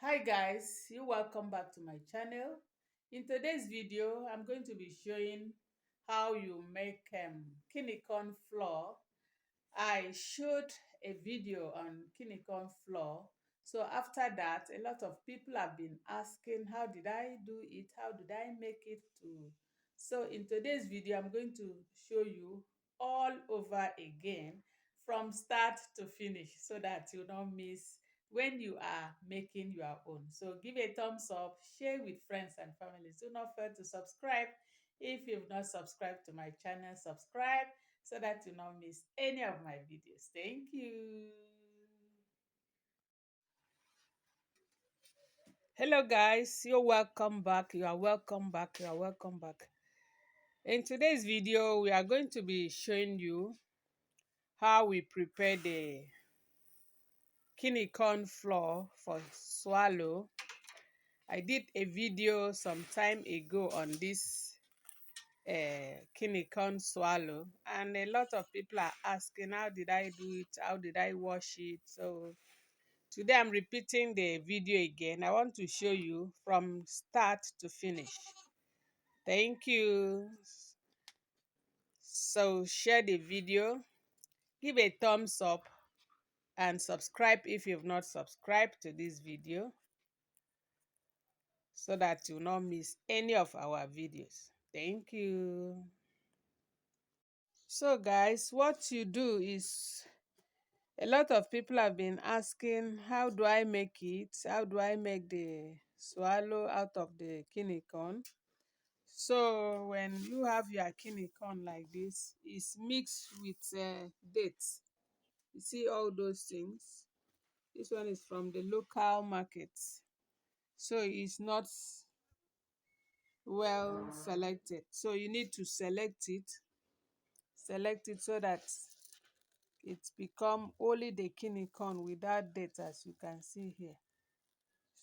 Hi guys, you welcome back to my channel. In today's video, I'm going to be showing how you make kidney corn flour. I showed a video on kidney corn flour. So after that, a lot of people have been asking, how did I do it? How did I make it to? So in today's video, I'm going to show you all over again from start to finish so that you don't miss when you are making your own. So give a thumbs up, share with friends and family. Do not fail to subscribe. If you've not subscribed to my channel, subscribe so that you don't miss any of my videos. Thank you. Hello guys, you're welcome back. You are welcome back. You are welcome back. In today's video, we are going to be showing you how we prepare the kidney corn flour for swallow. I did a video some time ago on this kidney corn swallow, and a lot of people are asking, how did I do it? How did I wash it? So today I'm repeating the video again. I want to show you from start to finish. Thank you. So share the video, give a thumbs up, and subscribe if you've not subscribed to this video so that you not miss any of our videos. Thank you. So guys, what you do is, a lot of people have been asking, how do I make it? How do I make the swallow out of the kidney corn? So when you have your kidney corn like this, it's mixed with dates. You see all those things? This one is from the local market. So it's not well selected. So you need to select it so that it's become only the kidney corn without dates, as you can see here.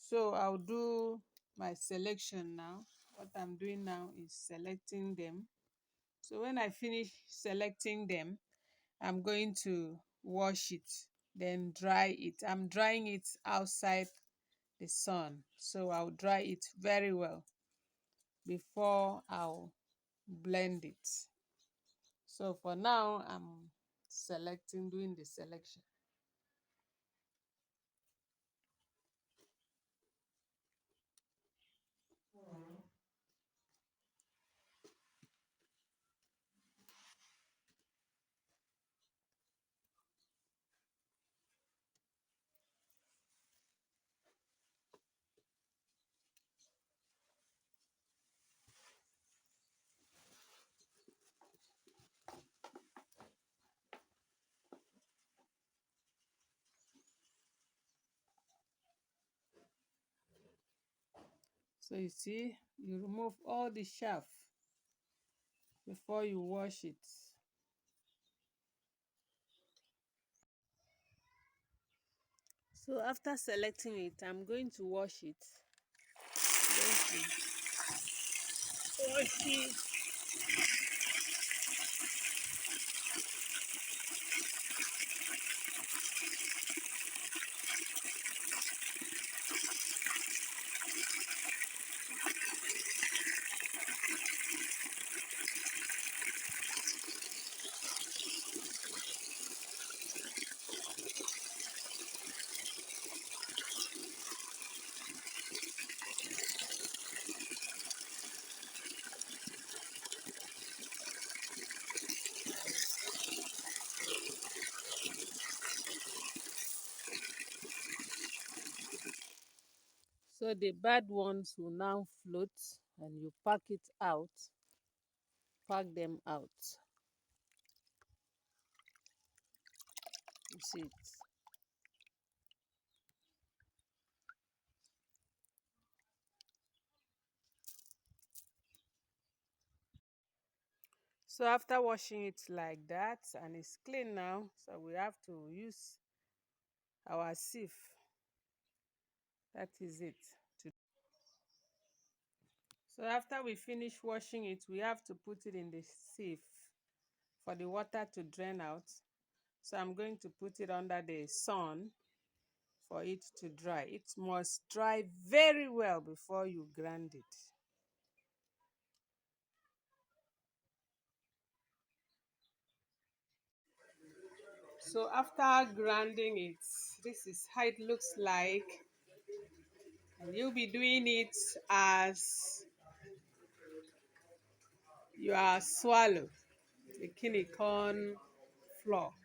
So I'll do my selection now. What I'm doing now is selecting them. So when I finish selecting them, I'm going to wash it, then dry it. I'm drying it outside the sun. So I'll dry it very well before I'll blend it. So for now, I'm doing the selection. So you see, you remove all the chaff before you wash it. So after selecting it, I'm going to wash it. Wash it. So the bad ones will now float, and you pack it out. Pack them out. You see it. So after washing it like that, and it's clean now, so we have to use our sieve. That is it. So after we finish washing it, we have to put it in the sieve for the water to drain out. So I'm going to put it under the sun for it to dry. It must dry very well before you grind it. So after grinding it, this is how it looks like. And you'll be doing it as you are swallow the guinea corn flour.